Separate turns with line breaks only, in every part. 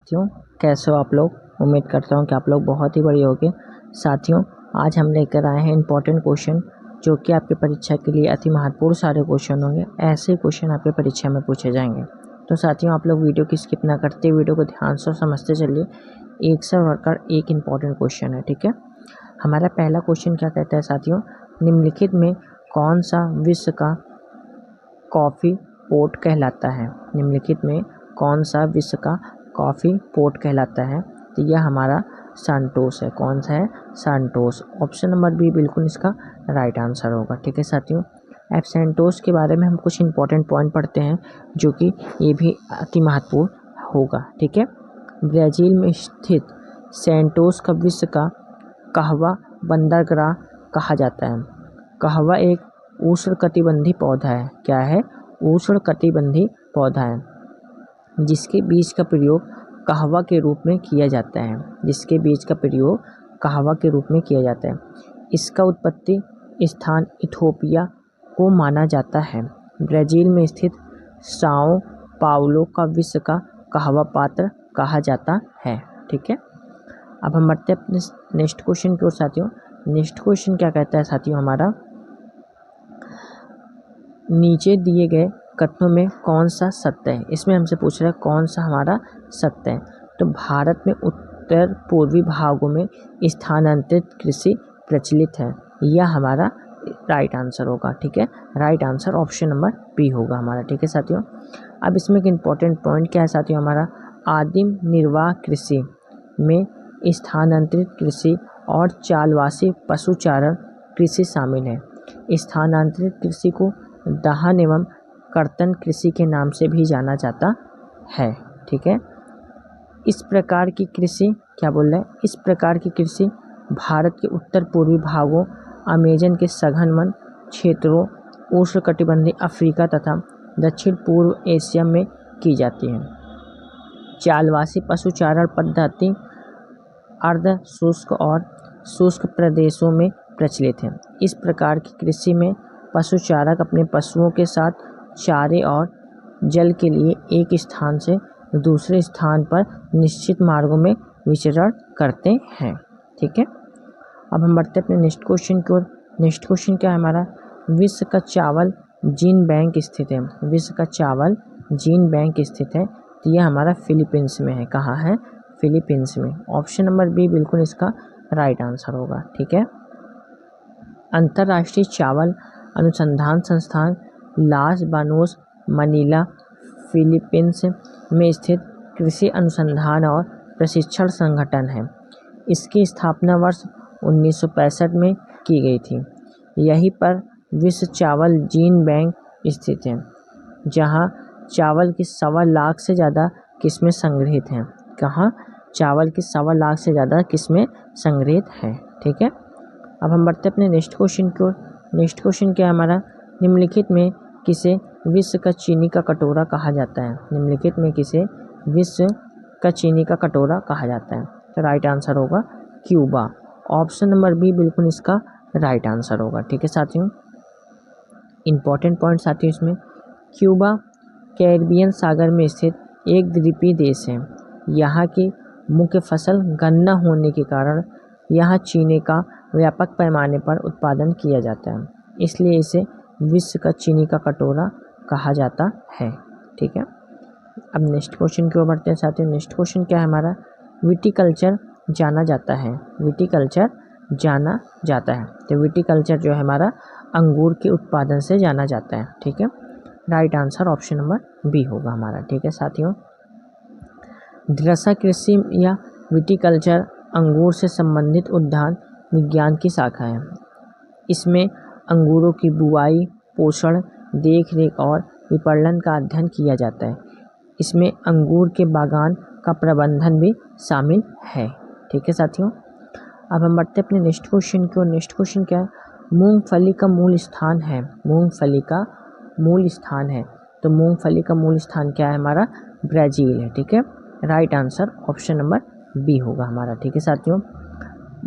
साथियों, कैसे हो आप लोग। उम्मीद करता हूँ कि आप लोग बहुत ही बढ़िया होंगे। साथियों, आज हम लेकर आए हैं इंपॉर्टेंट क्वेश्चन जो कि आपकी परीक्षा के लिए अति महत्वपूर्ण सारे क्वेश्चन होंगे। ऐसे क्वेश्चन आपके परीक्षा में पूछे जाएंगे। तो साथियों, आप लोग वीडियो की स्किप ना करते, वीडियो को ध्यान से समझते चलिए। एक से बढ़कर एक इंपॉर्टेंट क्वेश्चन है, ठीक है। हमारा पहला क्वेश्चन क्या कहता है साथियों, निम्नलिखित में कौन सा विश्व का कॉफ़ी पोर्ट कहलाता है। निम्नलिखित में कौन सा विश्व का कॉफ़ी पोर्ट कहलाता है। तो यह हमारा सांटोस है। कौन सा है? सांटोस। ऑप्शन नंबर बी बिल्कुल इसका राइट आंसर होगा, ठीक है साथियों। अब सैंटोस के बारे में हम कुछ इंपॉर्टेंट पॉइंट पढ़ते हैं जो कि ये भी अति महत्वपूर्ण होगा, ठीक है। ब्राज़ील में स्थित सैंटोस का विश्व का कहवा बंदरगाह कहा जाता है। कहवा एक उष्णकटिबंधीय पौधा है। क्या है? उष्णकटिबंधीय पौधा है जिसके बीज का प्रयोग कहवा के रूप में किया जाता है। जिसके बीज का प्रयोग कहवा के रूप में किया जाता है। इसका उत्पत्ति स्थान इथोपिया को माना जाता है। ब्राज़ील में स्थित साओ पाउलो का विश्व का कहवा पात्र कहा जाता है, ठीक है। अब हम बढ़ते हैं अपने नेक्स्ट क्वेश्चन की ओर साथियों। नेक्स्ट क्वेश्चन क्या कहता है साथियों हमारा, नीचे दिए गए कथनों में कौन सा सत्य है। इसमें हमसे पूछ रहा है कौन सा हमारा सत्य है। तो भारत में उत्तर पूर्वी भागों में स्थानांतरित कृषि प्रचलित है। यह हमारा राइट आंसर होगा, ठीक है। Right answer option number B होगा हमारा, ठीक है साथियों। अब इसमें एक इम्पॉर्टेंट पॉइंट क्या है साथियों हमारा, आदिम निर्वाह कृषि में स्थानांतरित कृषि और चालवासी पशुचारण कृषि शामिल है। स्थानांतरित कृषि को दहन एवं कर्तन कृषि के नाम से भी जाना जाता है, ठीक है। इस प्रकार की कृषि क्या बोल रहे हैं, इस प्रकार की कृषि भारत के उत्तर पूर्वी भागों, अमेजन के सघन वन क्षेत्रों, उष्णकटिबंधीय अफ्रीका तथा दक्षिण पूर्व एशिया में की जाती है। चालवासी पशुचारण पद्धति अर्ध शुष्क और शुष्क प्रदेशों में प्रचलित है। इस प्रकार की कृषि में पशुचारक अपने पशुओं के साथ चारे और जल के लिए एक स्थान से दूसरे स्थान पर निश्चित मार्गों में विचरण करते हैं, ठीक है। अब हम बढ़ते हैं अपने नेक्स्ट क्वेश्चन की ओर। नेक्स्ट क्वेश्चन क्या है हमारा, विश्व का चावल जीन बैंक स्थित है। विश्व का चावल जीन बैंक स्थित है। तो यह हमारा फिलीपींस में है। कहाँ है? फिलीपींस में। ऑप्शन नंबर बी बिल्कुल इसका राइट आंसर होगा, ठीक है। अंतर्राष्ट्रीय चावल अनुसंधान संस्थान लास बानोस मनीला फिलीपींस में स्थित कृषि अनुसंधान और प्रशिक्षण संगठन है। इसकी स्थापना वर्ष 1965 में की गई थी। यहीं पर विश्व चावल जीन बैंक स्थित है, जहां चावल की 1.25 लाख से ज़्यादा किस्में संग्रहित हैं। कहाँ? चावल की 1.25 लाख से ज़्यादा किस्में संग्रहित हैं, ठीक है। अब हम बढ़ते अपने नेक्स्ट क्वेश्चन की ओर। नेक्स्ट क्वेश्चन क्या है हमारा, निम्नलिखित में किसे विश्व का चीनी का कटोरा कहा जाता है। निम्नलिखित में किसे विश्व का चीनी का कटोरा कहा जाता है। तो राइट आंसर होगा क्यूबा। ऑप्शन नंबर बी बिल्कुल इसका राइट आंसर होगा, ठीक है साथियों। इंपॉर्टेंट पॉइंट साथियों इसमें, क्यूबा कैरिबियन सागर में स्थित एक द्वीपीय देश है। यहाँ की मुख्य फसल गन्ना होने के कारण यहाँ चीनी का व्यापक पैमाने पर उत्पादन किया जाता है, इसलिए इसे विश्व का चीनी का कटोरा कहा जाता है, ठीक है। अब नेक्स्ट क्वेश्चन की ओर बढ़ते हैं साथियों। नेक्स्ट क्वेश्चन क्या है हमारा, विटीकल्चर जाना जाता है। विटीकल्चर जाना जाता है। तो विटीकल्चर जो है हमारा अंगूर के उत्पादन से जाना जाता है, ठीक है। Right answer option number B होगा हमारा, ठीक है साथियों। द्रसा कृषि या विटीकल्चर अंगूर से संबंधित उद्यान विज्ञान की शाखा है। इसमें अंगूरों की बुआई, पोषण, देखरेख और विपणन का अध्ययन किया जाता है। इसमें अंगूर के बागान का प्रबंधन भी शामिल है, ठीक है साथियों। अब हम बढ़ते हैं अपने नेक्स्ट क्वेश्चन की ओर। नेक्स्ट क्वेश्चन क्या है, मूंगफली का मूल स्थान है। मूंगफली का मूल स्थान है। तो मूंगफली का मूल स्थान क्या है हमारा, ब्राज़ील है, ठीक है। Right answer option number B होगा हमारा, ठीक है साथियों।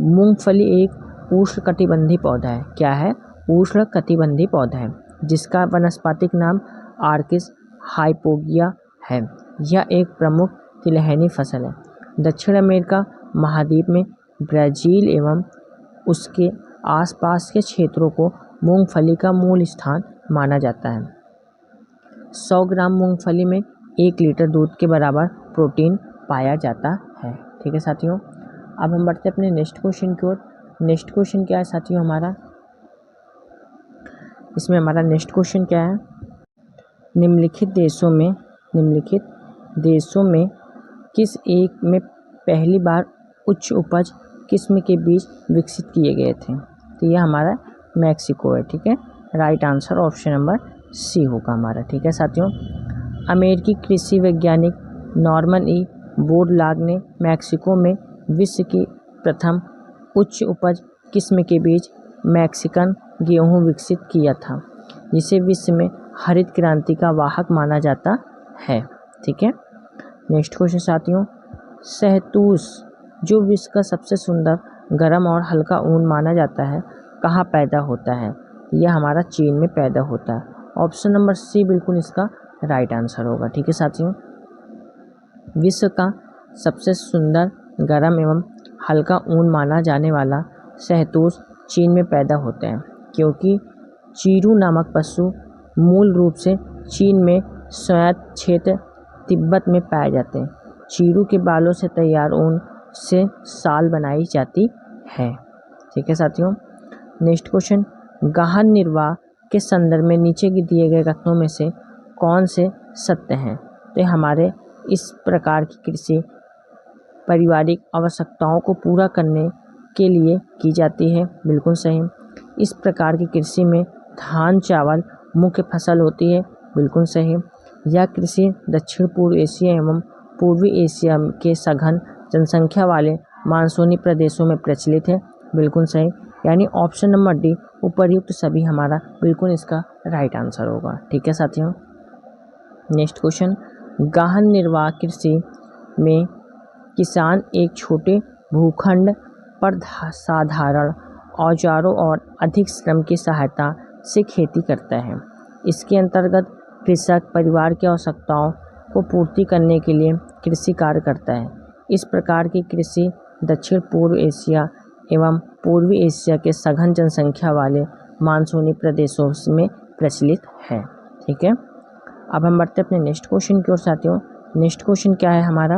मूंगफली एक उष्णकटिबंधीय पौधा है। क्या है? उष्णकटिबंधीय पौधा है जिसका वानस्पतिक नाम आर्किस हाइपोगिया है। यह एक प्रमुख तिलहनी फसल है। दक्षिण अमेरिका महाद्वीप में ब्राज़ील एवं उसके आसपास के क्षेत्रों को मूंगफली का मूल स्थान माना जाता है। 100 ग्राम मूंगफली में 1 लीटर दूध के बराबर प्रोटीन पाया जाता है। ठीक है साथियों, अब हम बढ़ते हैं अपने नेक्स्ट क्वेश्चन की ओर। नेक्स्ट क्वेश्चन क्या है साथियों हमारा, इसमें हमारा नेक्स्ट क्वेश्चन क्या है, निम्नलिखित देशों में किस एक में पहली बार उच्च उपज किस्म के बीज विकसित किए गए थे। तो यह हमारा मैक्सिको है। ठीक है, right answer option number C होगा हमारा। ठीक है साथियों, अमेरिकी कृषि वैज्ञानिक नॉर्मन ई बोरलाग ने मैक्सिको में विश्व की प्रथम उच्च उपज किस्म के बीज मैक्सिकन गेहूं विकसित किया था, जिसे विश्व में हरित क्रांति का वाहक माना जाता है। ठीक है, नेक्स्ट क्वेश्चन साथियों, शहतूश जो विश्व का सबसे सुंदर, गर्म और हल्का ऊन माना जाता है, कहाँ पैदा होता है। यह हमारा चीन में पैदा होता है। ऑप्शन नंबर सी बिल्कुल इसका राइट आंसर होगा। ठीक है साथियों, विश्व का सबसे सुंदर, गर्म एवं हल्का ऊन माना जाने वाला शहतूश चीन में पैदा होते हैं, क्योंकि चीरू नामक पशु मूल रूप से चीन में स्वायत्त क्षेत्र तिब्बत में पाए जाते हैं। चीरू के बालों से तैयार ऊन से शाल बनाई जाती है। ठीक है साथियों, नेक्स्ट क्वेश्चन, गहन निर्वाह के संदर्भ में नीचे के दिए गए कथनों में से कौन से सत्य हैं। तो हमारे इस प्रकार की कृषि पारिवारिक आवश्यकताओं को पूरा करने के लिए की जाती है, बिल्कुल सही। इस प्रकार की कृषि में धान चावल मुख्य फसल होती है, बिल्कुल सही। यह कृषि दक्षिण पूर्व एशिया एवं पूर्वी एशिया के सघन जनसंख्या वाले मानसूनी प्रदेशों में प्रचलित है, बिल्कुल सही। यानी ऑप्शन नंबर डी उपर्युक्त सभी हमारा बिल्कुल इसका राइट आंसर होगा। ठीक है साथियों, नेक्स्ट क्वेश्चन, गहन निर्वाह कृषि में किसान एक छोटे भूखंड पर साधारण औजारों और अधिक श्रम की सहायता से खेती करता है। इसके अंतर्गत कृषक परिवार की आवश्यकताओं को पूर्ति करने के लिए कृषि कार्य करता है। इस प्रकार की कृषि दक्षिण पूर्व एशिया एवं पूर्वी एशिया के सघन जनसंख्या वाले मानसूनी प्रदेशों में प्रचलित है। ठीक है, अब हम बढ़ते हैं अपने नेक्स्ट क्वेश्चन की ओर साथियों। नेक्स्ट क्वेश्चन क्या है हमारा,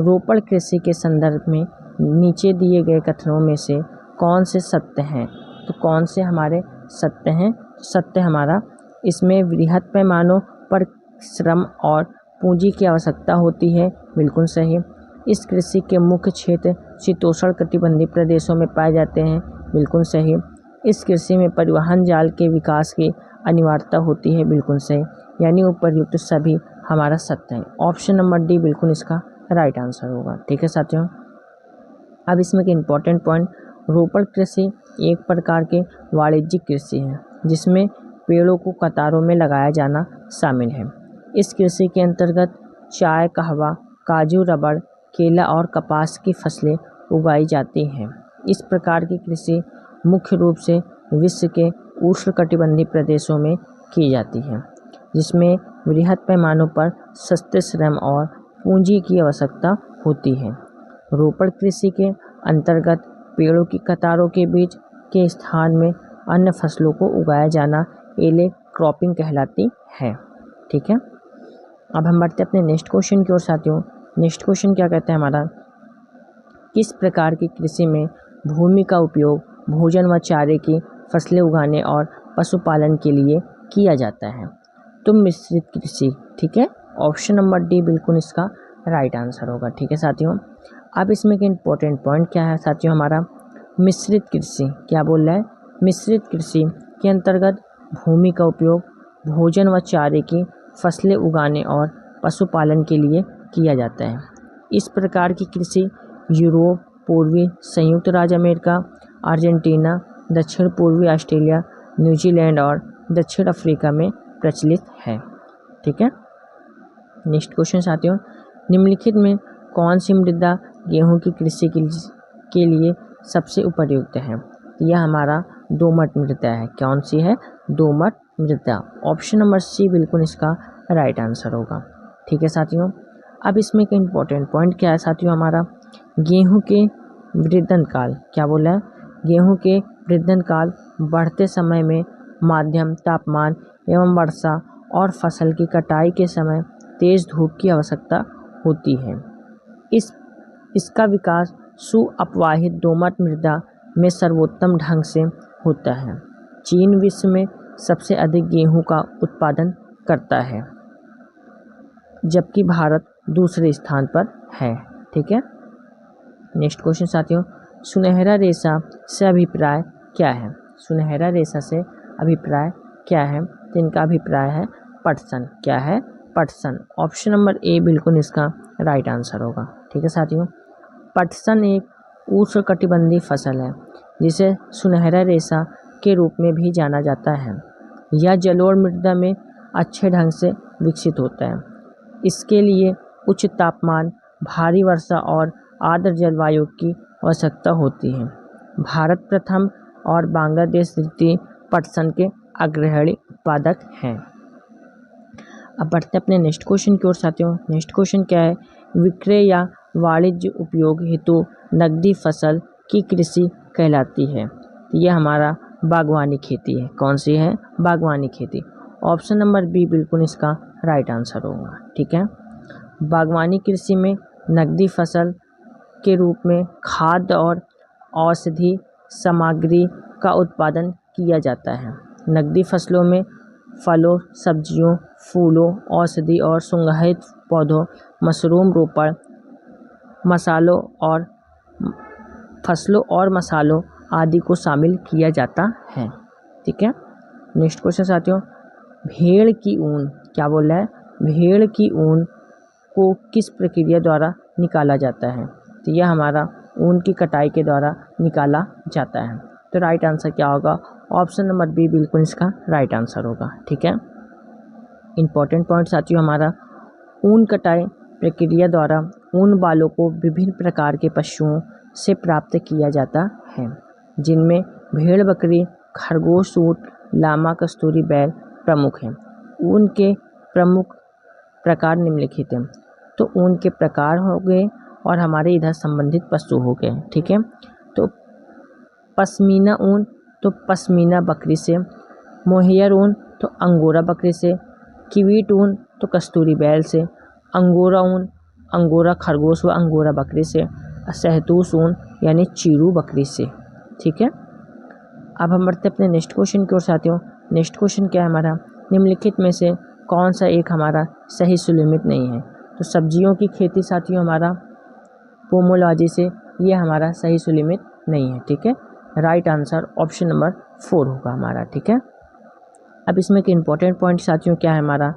रोपड़ कृषि के संदर्भ में नीचे दिए गए कथनों में से कौन से सत्य हैं। तो कौन से हमारे सत्य हैं, सत्य हमारा इसमें वृहद पैमानों पर श्रम और पूंजी की आवश्यकता होती है, बिल्कुल सही। इस कृषि के मुख्य क्षेत्र शीतोष्ण कटिबंधीय प्रदेशों में पाए जाते हैं, बिल्कुल सही। इस कृषि में परिवहन जाल के विकास की अनिवार्यता होती है, बिल्कुल सही। यानी उपर्युक्त सभी हमारा सत्य है। ऑप्शन नंबर डी बिल्कुल इसका राइट आंसर होगा। ठीक है साथियों, अब इसमें के इम्पोर्टेंट पॉइंट, रोपड़ कृषि एक प्रकार के वाणिज्यिक कृषि है, जिसमें पेड़ों को कतारों में लगाया जाना शामिल है। इस कृषि के अंतर्गत चाय, कहवा, काजू, रबड़, केला और कपास की फसलें उगाई जाती हैं। इस प्रकार की कृषि मुख्य रूप से विश्व के उष्णकटिबंधीय प्रदेशों में की जाती है, जिसमें वृहद पैमानों पर सस्ते श्रम और पूंजी की आवश्यकता होती है। रोपड़ कृषि के अंतर्गत पेड़ों की कतारों के बीच के स्थान में अन्य फसलों को उगाया जाना एले क्रॉपिंग कहलाती है। ठीक है, अब हम बढ़ते हैं अपने नेक्स्ट क्वेश्चन की ओर साथियों। नेक्स्ट क्वेश्चन क्या कहते हैं हमारा, किस प्रकार की कृषि में भूमि का उपयोग भोजन व चारे की फसलें उगाने और पशुपालन के लिए किया जाता है। तो मिश्रित कृषि। ठीक है, ऑप्शन नंबर डी बिल्कुल इसका राइट आंसर होगा। ठीक है साथियों, अब इसमें के इम्पोर्टेंट पॉइंट क्या है साथियों हमारा, मिश्रित कृषि क्या बोल रहा है, मिश्रित कृषि के अंतर्गत भूमि का उपयोग भोजन व चारे की फसलें उगाने और पशुपालन के लिए किया जाता है। इस प्रकार की कृषि यूरोप, पूर्वी संयुक्त राज्य अमेरिका, अर्जेंटीना, दक्षिण पूर्वी ऑस्ट्रेलिया, न्यूजीलैंड और दक्षिण अफ्रीका में प्रचलित है। ठीक है, नेक्स्ट क्वेश्चन साथियों, निम्नलिखित में कौन सी मृदा गेहूं की कृषि के लिए सबसे उपयुक्त है। यह हमारा दोमट मृदा है। कौन सी है, दोमट मृदा। ऑप्शन नंबर सी बिल्कुल इसका राइट आंसर होगा। ठीक है साथियों, अब इसमें एक इम्पोर्टेंट पॉइंट क्या है साथियों हमारा, गेहूं के वृद्धन काल, क्या बोला है, गेहूं के वृद्धन काल बढ़ते समय में माध्यम तापमान एवं वर्षा और फसल की कटाई के समय तेज धूप की आवश्यकता होती है। इसका विकास सुअपवाहित दोमट मृदा में सर्वोत्तम ढंग से होता है। चीन विश्व में सबसे अधिक गेहूं का उत्पादन करता है, जबकि भारत दूसरे स्थान पर है। ठीक है, नेक्स्ट क्वेश्चन साथियों, सुनहरा रेशा से अभिप्राय क्या है? सुनहरा रेशा से अभिप्राय क्या है? तो इनका अभिप्राय है पटसन। क्या है? पटसन। ऑप्शन नंबर ए बिल्कुल इसका राइट आंसर होगा। ठीक है साथियों, पटसन एक उष्णकटिबंधीय फसल है जिसे सुनहरा रेशा के रूप में भी जाना जाता है। यह जलोढ़ मृदा में अच्छे ढंग से विकसित होता है। इसके लिए उच्च तापमान, भारी वर्षा और आर्द्र जलवायु की आवश्यकता होती है। भारत प्रथम और बांग्लादेश द्वितीय पटसन के अग्रणी उत्पादक हैं। अब बढ़ते अपने नेक्स्ट क्वेश्चन की ओर साथियों। नेक्स्ट क्वेश्चन क्या है? विक्रय या वाणिज्य उपयोग हेतु नकदी फसल की कृषि कहलाती है। यह हमारा बागवानी खेती है। कौन सी है? बागवानी खेती। ऑप्शन नंबर बी बिल्कुल इसका राइट आंसर होगा। ठीक है, बागवानी कृषि में नकदी फसल के रूप में खाद्य और औषधि सामग्री का उत्पादन किया जाता है। नकदी फसलों में फलों, सब्जियों, फूलों, औषधि और सुगंधित पौधों, मशरूम रोपण, मसालों और फसलों और मसालों आदि को शामिल किया जाता है। ठीक है, नेक्स्ट क्वेश्चन साथियों, भेड़ की ऊन, क्या बोल रहा है? भेड़ की ऊन को किस प्रक्रिया द्वारा निकाला जाता है? तो यह हमारा ऊन की कटाई के द्वारा निकाला जाता है। तो राइट आंसर क्या होगा? ऑप्शन नंबर बी बिल्कुल इसका राइट आंसर होगा। ठीक है, इंपॉर्टेंट पॉइंट साथियों हमारा, ऊन कटाई प्रक्रिया द्वारा ऊन बालों को विभिन्न प्रकार के पशुओं से प्राप्त किया जाता है, जिनमें भेड़, बकरी, खरगोश, ऊंट, लामा, कस्तूरी बैल प्रमुख हैं। ऊन के प्रमुख प्रकार निम्नलिखित हैं। तो ऊन के प्रकार हो गए और हमारे इधर संबंधित पशु हो गए। ठीक है, तो पश्मीना ऊन, तो पश्मीना बकरी से, मोहेयर ऊन तो अंगोरा बकरी से, कीवीट ऊन तो कस्तूरी बैल से, अंगोरा ऊन अंगोरा खरगोश व अंगोरा बकरी से, शहतूश ऊन यानी चीरू बकरी से। ठीक है, अब हम बढ़ते अपने नेक्स्ट क्वेश्चन की ओर साथियों। नेक्स्ट क्वेश्चन क्या है हमारा? निम्नलिखित में से कौन सा एक हमारा सही सुलिमित नहीं है? तो सब्जियों की खेती साथियों हमारा पोमोलॉजी से, ये हमारा सही सुलिमित नहीं है। ठीक है, राइट आंसर ऑप्शन नंबर 4 होगा हमारा। ठीक है, अब इसमें एक इम्पॉर्टेंट पॉइंट साथियों क्या है हमारा?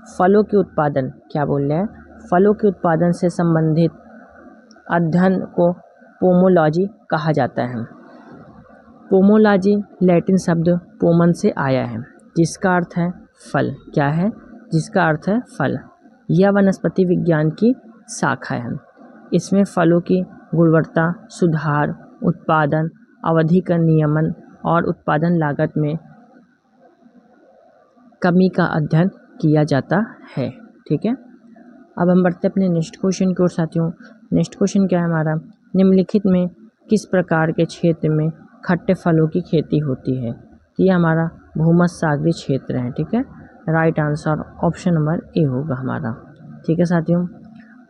फलों के उत्पादन, क्या बोल रहे हैं? फलों के उत्पादन से संबंधित अध्ययन को पोमोलॉजी कहा जाता है। पोमोलॉजी लैटिन शब्द पोमन से आया है, जिसका अर्थ है फल। क्या है? जिसका अर्थ है फल। यह वनस्पति विज्ञान की शाखा है। इसमें फलों की गुणवत्ता सुधार, उत्पादन अवधि का नियमन और उत्पादन लागत में कमी का अध्ययन किया जाता है। ठीक है, अब हम बढ़ते अपने नेक्स्ट क्वेश्चन की ओर साथियों। नेक्स्ट क्वेश्चन क्या है हमारा? निम्नलिखित में किस प्रकार के क्षेत्र में खट्टे फलों की खेती होती है? ये हमारा भूमध्य सागरीय क्षेत्र है। ठीक है, right answer option number A होगा हमारा। ठीक है साथियों,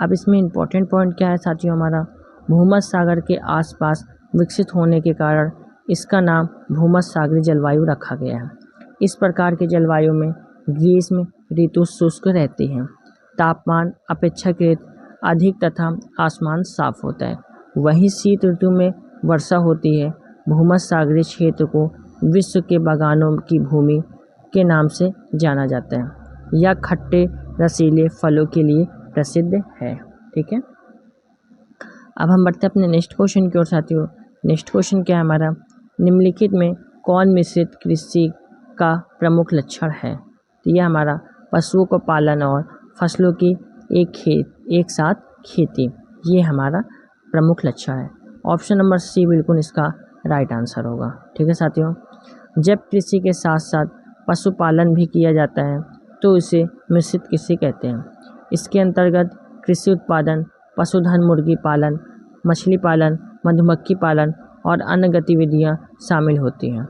अब इसमें इम्पोर्टेंट पॉइंट क्या है साथियों हमारा? भूमध्य सागर के आसपास विकसित होने के कारण इसका नाम भूमध्य सागरीय जलवायु रखा गया है। इस प्रकार के जलवायु में ग्रीष्म ऋतु शुष्क रहती है, तापमान अपेक्षाकृत अधिक तथा आसमान साफ होता है। वहीं शीत ऋतु में वर्षा होती है। भूमध्य सागरीय क्षेत्र को विश्व के बागानों की भूमि के नाम से जाना जाता है। यह खट्टे रसीले फलों के लिए प्रसिद्ध है। ठीक है, अब हम बढ़ते अपने नेक्स्ट क्वेश्चन की ओर साथियों। नेक्स्ट क्वेश्चन क्या है हमारा? निम्नलिखित में कौन मिश्रित कृषि का प्रमुख लक्षण है? तो यह हमारा पशुओं को पालन और फसलों की एक साथ खेती, ये हमारा प्रमुख लक्षण है। ऑप्शन नंबर सी बिल्कुल इसका राइट आंसर होगा। ठीक है साथियों, जब कृषि के साथ साथ पशुपालन भी किया जाता है तो इसे मिश्रित कृषि कहते हैं। इसके अंतर्गत कृषि उत्पादन, पशुधन, मुर्गी पालन, मछली पालन, मधुमक्खी पालन और अन्य गतिविधियां शामिल होती हैं।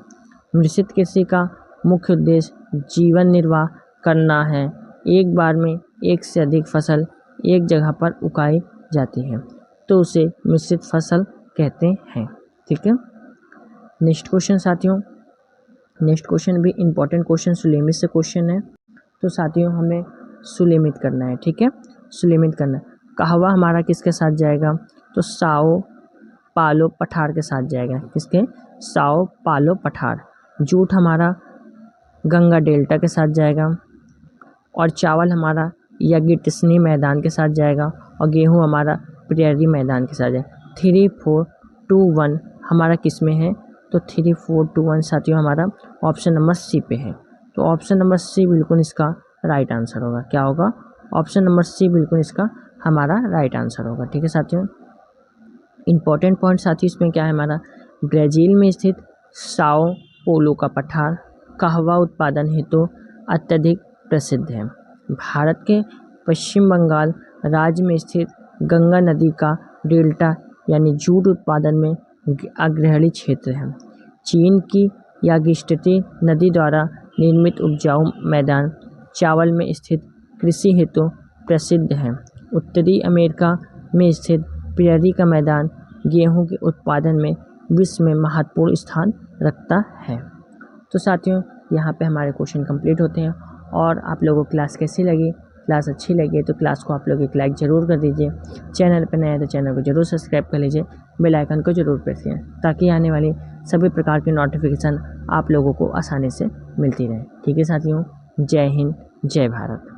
मिश्रित कृषि का मुख्य उद्देश्य जीवन निर्वाह करना है। एक बार में एक से अधिक फसल एक जगह पर उगाई जाती है तो उसे मिश्रित फसल कहते हैं। ठीक है। नेक्स्ट क्वेश्चन साथियों, नेक्स्ट क्वेश्चन भी इम्पोर्टेंट क्वेश्चन सुलेमित से क्वेश्चन है। तो साथियों हमें सुलेमित करना है। ठीक है, सुलेमित करना है। कहवा हमारा किसके साथ जाएगा? तो साओ पालो पठार के साथ जाएगा। किसके? साओ पालो पठार। जूट हमारा गंगा डेल्टा के साथ जाएगा और चावल हमारा यागिट्सनी मैदान के साथ जाएगा और गेहूं हमारा प्रेयरी मैदान के साथ जाएगा। 3, 4, 2, 1 हमारा किस में है? तो 3, 4, 2, 1 साथियों हमारा ऑप्शन नंबर सी पे है। तो ऑप्शन नंबर सी बिल्कुल इसका राइट आंसर होगा। क्या होगा? ऑप्शन नंबर सी बिल्कुल इसका हमारा राइट आंसर होगा। ठीक है साथियों। इम्पोर्टेंट पॉइंट साथियों इसमें क्या है हमारा? ब्राज़ील में स्थित साओ पोलो का पठार कहवा उत्पादन हेतु अत्यधिक प्रसिद्ध है। भारत के पश्चिम बंगाल राज्य में स्थित गंगा नदी का डेल्टा यानी जूट उत्पादन में अग्रणी क्षेत्र है। चीन की यागिट्सी नदी द्वारा निर्मित उपजाऊ मैदान चावल में स्थित कृषि हेतु प्रसिद्ध है। उत्तरी अमेरिका में स्थित प्रेयरी का मैदान गेहूं के उत्पादन में विश्व में महत्वपूर्ण स्थान रखता है। तो साथियों यहाँ पे हमारे क्वेश्चन कंप्लीट होते हैं। और आप लोगों को क्लास कैसी लगी? क्लास अच्छी लगी तो क्लास को आप लोग एक लाइक ज़रूर कर दीजिए। चैनल पर नए हैं तो चैनल को ज़रूर सब्सक्राइब कर लीजिए, बेल आइकन को ज़रूर प्रेस करें ताकि आने वाली सभी प्रकार की नोटिफिकेशन आप लोगों को आसानी से मिलती रहे। ठीक है साथियों, जय हिंद, जय भारत।